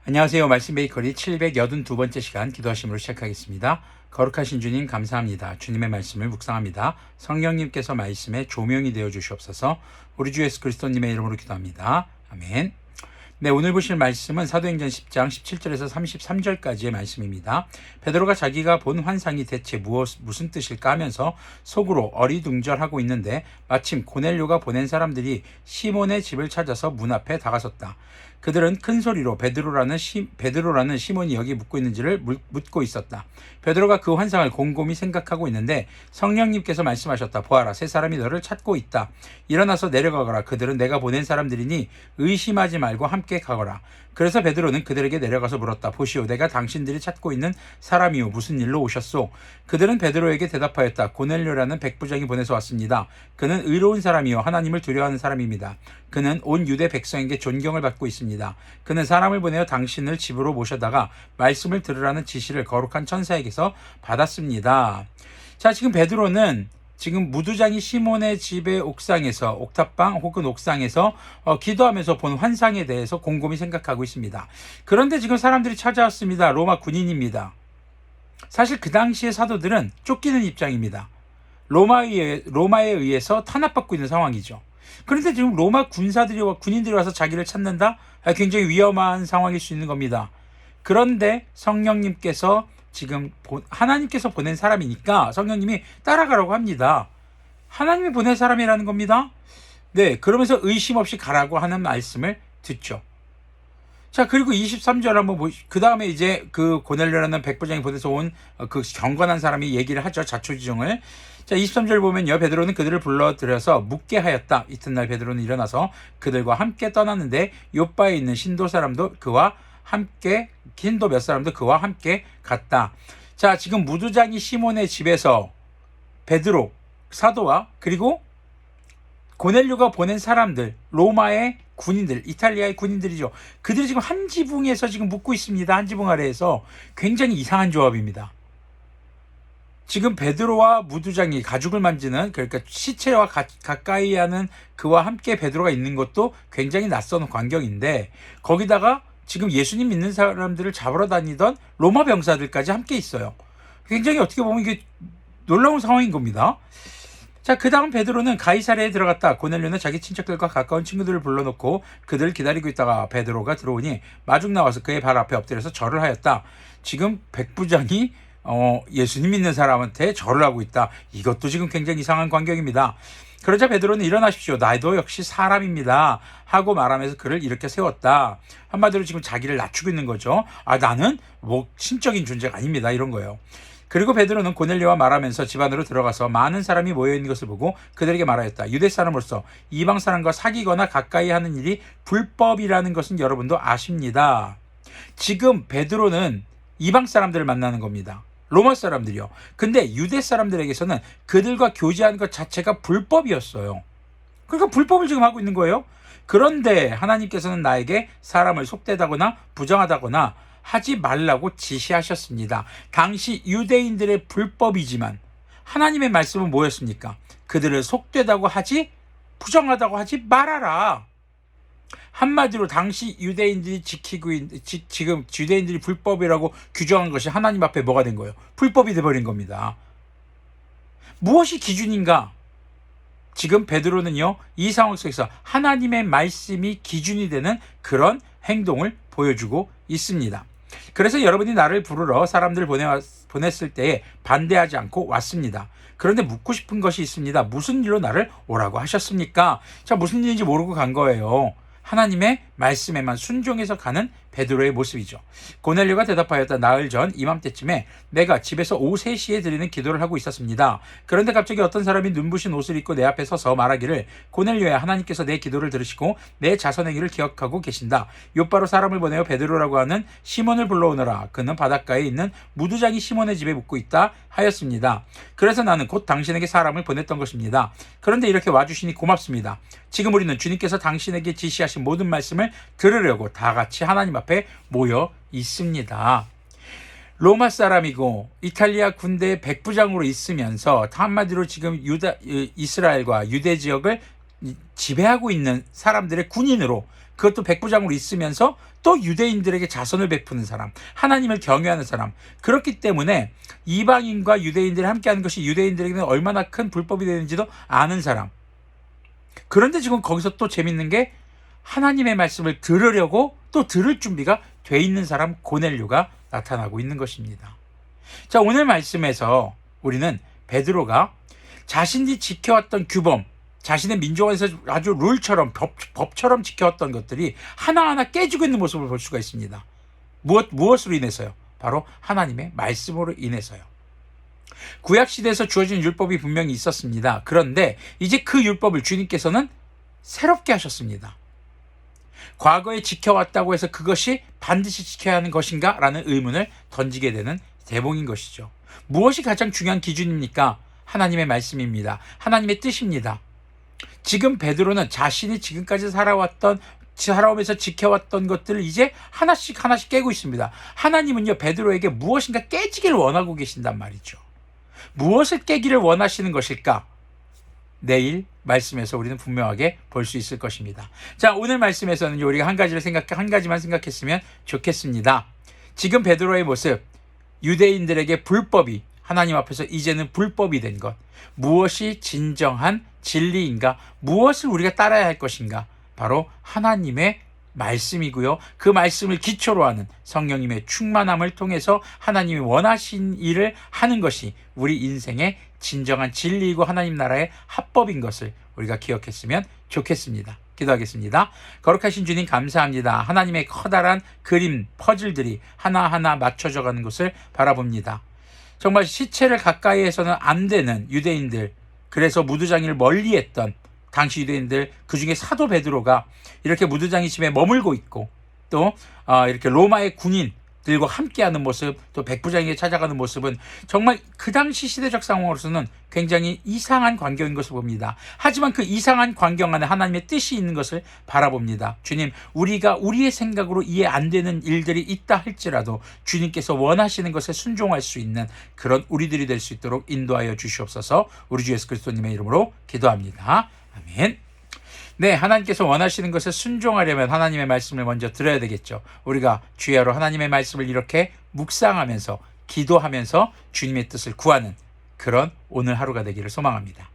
안녕하세요. 말씀 베이커리 782번째 시간 기도하심으로 시작하겠습니다. 거룩하신 주님 감사합니다. 주님의 말씀을 묵상합니다. 성령님께서 말씀에 조명이 되어 주시옵소서. 우리 주 예수 그리스도님의 이름으로 기도합니다. 아멘. 네, 오늘 보실 말씀은 사도행전 10장 17절에서 33절까지의 말씀입니다. 베드로가 자기가 본 환상이 대체 무슨 뜻일까 하면서 속으로 어리둥절하고 있는데 마침 고넬료가 보낸 사람들이 시몬의 집을 찾아서 문 앞에 다가섰다. 그들은 큰 소리로 베드로라는 시몬이 여기 묵고 있는지를 묻고 있었다. 베드로가 그 환상을 곰곰이 생각하고 있는데 성령님께서 말씀하셨다. 보아라, 세 사람이 너를 찾고 있다. 일어나서 내려가거라. 그들은 내가 보낸 사람들이니 의심하지 말고 함께 가거라. 그래서 베드로는 그들에게 내려가서 물었다. 보시오, 내가 당신들이 찾고 있는 사람이오. 무슨 일로 오셨소? 그들은 베드로에게 대답하였다. 고넬료라는 백부장이 보내서 왔습니다. 그는 의로운 사람이요 하나님을 두려워하는 사람입니다. 그는 온 유대 백성에게 존경을 받고 있습니다. 그는 사람을 보내어 당신을 집으로 모셔다가 말씀을 들으라는 지시를 거룩한 천사에게서 받았습니다. 자, 지금 베드로는 지금 무두장이 시몬의 집의 옥상에서 옥탑방 혹은 옥상에서 기도하면서 본 환상에 대해서 곰곰이 생각하고 있습니다. 그런데 지금 사람들이 찾아왔습니다. 로마 군인입니다. 사실 그 당시의 사도들은 쫓기는 입장입니다. 로마에 의해서 탄압받고 있는 상황이죠. 그런데 지금 로마 군인들이 와서 자기를 찾는다? 굉장히 위험한 상황일 수 있는 겁니다. 그런데 성령님께서 지금 하나님께서 보낸 사람이니까 성령님이 따라가라고 합니다. 하나님이 보낸 사람이라는 겁니다. 네, 그러면서 의심 없이 가라고 하는 말씀을 듣죠. 자, 그리고 23절 한번 그 다음에 이제 그 고넬료라는 백부장이 보내서 온 그 경건한 사람이 얘기를 하죠. 자초지종을. 자, 23절 보면요. 베드로는 그들을 불러들여서 묻게 하였다. 이튿날 베드로는 일어나서 그들과 함께 떠났는데 요바에 있는 신도 몇 사람도 그와 함께 갔다. 자, 지금 무두장이 시몬의 집에서 베드로 사도와 그리고 고넬료가 보낸 사람들, 로마의 군인들, 이탈리아의 군인들이죠. 그들이 지금 한 지붕에서 지금 묵고 있습니다. 한 지붕 아래에서. 굉장히 이상한 조합입니다. 지금 베드로와 무두장이 가죽을 만지는, 그러니까 시체와 가까이 하는 그와 함께 베드로가 있는 것도 굉장히 낯선 광경인데, 거기다가 지금 예수님 믿는 사람들을 잡으러 다니던 로마 병사들까지 함께 있어요. 굉장히 어떻게 보면 이게 놀라운 상황인 겁니다. 자, 그 다음 베드로는 가이사랴에 들어갔다. 고넬료는 자기 친척들과 가까운 친구들을 불러놓고 그들을 기다리고 있다가 베드로가 들어오니 마중 나와서 그의 발 앞에 엎드려서 절을 하였다. 지금 백부장이 예수님 믿는 사람한테 절을 하고 있다. 이것도 지금 굉장히 이상한 광경입니다. 그러자 베드로는 일어나십시오. 나도 역시 사람입니다. 하고 말하면서 그를 일으켜 세웠다. 한마디로 지금 자기를 낮추고 있는 거죠. 나는 신적인 존재가 아닙니다. 이런 거예요. 그리고 베드로는 고넬료와 말하면서 집 안으로 들어가서 많은 사람이 모여있는 것을 보고 그들에게 말하였다. 유대 사람으로서 이방 사람과 사귀거나 가까이 하는 일이 불법이라는 것은 여러분도 아십니다. 지금 베드로는 이방 사람들을 만나는 겁니다. 로마 사람들이요. 근데 유대 사람들에게서는 그들과 교제하는 것 자체가 불법이었어요. 그러니까 불법을 지금 하고 있는 거예요. 그런데 하나님께서는 나에게 사람을 속되다거나 부정하다거나 하지 말라고 지시하셨습니다. 당시 유대인들의 불법이지만 하나님의 말씀은 뭐였습니까? 그들을 속되다고 하지, 부정하다고 하지 말아라. 한마디로 당시 유대인들이 지금 유대인들이 불법이라고 규정한 것이 하나님 앞에 뭐가 된 거예요? 불법이 돼버린 겁니다. 무엇이 기준인가? 지금 베드로는요, 이 상황 속에서 하나님의 말씀이 기준이 되는 그런 행동을 보여주고 있습니다. 그래서 여러분이 나를 부르러 사람들을 보냈을 때에 반대하지 않고 왔습니다. 그런데 묻고 싶은 것이 있습니다. 무슨 일로 나를 오라고 하셨습니까? 자, 무슨 일인지 모르고 간 거예요. 하나님의 말씀에만 순종해서 가는 베드로의 모습이죠. 고넬료가 대답하였다. 나흘 전 이맘때쯤에 내가 집에서 오후 3시에 드리는 기도를 하고 있었습니다. 그런데 갑자기 어떤 사람이 눈부신 옷을 입고 내 앞에 서서 말하기를 고넬료야, 하나님께서 내 기도를 들으시고 내 자선의 길을 기억하고 계신다. 요바로 사람을 보내어 베드로라고 하는 시몬을 불러오너라. 그는 바닷가에 있는 무두장이 시몬의 집에 묵고 있다 하였습니다. 그래서 나는 곧 당신에게 사람을 보냈던 것입니다. 그런데 이렇게 와주시니 고맙습니다. 지금 우리는 주님께서 당신에게 지시하신 모든 말씀을 들으려고 다 같이 하나님 앞에 모여 있습니다. 로마 사람이고 이탈리아 군대의 백부장으로 있으면서 한마디로 지금 이스라엘과 유대 지역을 지배하고 있는 사람들의 군인으로 그것도 백부장으로 있으면서 또 유대인들에게 자선을 베푸는 사람, 하나님을 경외하는 사람. 그렇기 때문에 이방인과 유대인들이 함께하는 것이 유대인들에게는 얼마나 큰 불법이 되는지도 아는 사람. 그런데 지금 거기서 또 재밌는 게 하나님의 말씀을 들으려고 또 들을 준비가 돼 있는 사람 고넬료가 나타나고 있는 것입니다. 자, 오늘 말씀에서 우리는 베드로가 자신이 지켜왔던 규범, 자신의 민족 안에서 아주 룰처럼 법처럼 지켜왔던 것들이 하나하나 깨지고 있는 모습을 볼 수가 있습니다. 무엇으로 인해서요? 바로 하나님의 말씀으로 인해서요. 구약시대에서 주어진 율법이 분명히 있었습니다. 그런데 이제 그 율법을 주님께서는 새롭게 하셨습니다. 과거에 지켜왔다고 해서 그것이 반드시 지켜야 하는 것인가? 라는 의문을 던지게 되는 대목인 것이죠. 무엇이 가장 중요한 기준입니까? 하나님의 말씀입니다. 하나님의 뜻입니다. 지금 베드로는 자신이 지금까지 살아오면서 지켜왔던 것들을 이제 하나씩 깨고 있습니다. 하나님은요, 베드로에게 무엇인가 깨지기를 원하고 계신단 말이죠. 무엇을 깨기를 원하시는 것일까? 내일 말씀에서 우리는 분명하게 볼 수 있을 것입니다. 자, 오늘 말씀에서는 우리가 한 가지만 생각했으면 좋겠습니다. 지금 베드로의 모습, 유대인들에게 불법이 하나님 앞에서 이제는 불법이 된 것, 무엇이 진정한 진리인가, 무엇을 우리가 따라야 할 것인가, 바로 하나님의 말씀이고요. 그 말씀을 기초로 하는 성령님의 충만함을 통해서 하나님이 원하신 일을 하는 것이 우리 인생의 진정한 진리이고 하나님 나라의 합법인 것을 우리가 기억했으면 좋겠습니다. 기도하겠습니다. 거룩하신 주님 감사합니다. 하나님의 커다란 그림, 퍼즐들이 하나하나 맞춰져 가는 것을 바라봅니다. 정말 시체를 가까이에서는 안 되는 유대인들, 그래서 무두장이를 멀리했던 당시 유대인들, 그중에 사도 베드로가 이렇게 무두장이 집에 머물고 있고 또 이렇게 로마의 군인들과 함께하는 모습, 또 백부장에게 찾아가는 모습은 정말 그 당시 시대적 상황으로서는 굉장히 이상한 광경인 것을 봅니다. 하지만 그 이상한 광경 안에 하나님의 뜻이 있는 것을 바라봅니다. 주님, 우리가 우리의 생각으로 이해 안 되는 일들이 있다 할지라도 주님께서 원하시는 것에 순종할 수 있는 그런 우리들이 될 수 있도록 인도하여 주시옵소서. 우리 주 예수 그리스도님의 이름으로 기도합니다. 아멘. 네, 하나님께서 원하시는 것에 순종하려면 하나님의 말씀을 먼저 들어야 되겠죠. 우리가 주야로 하나님의 말씀을 이렇게 묵상하면서 기도하면서 주님의 뜻을 구하는 그런 오늘 하루가 되기를 소망합니다.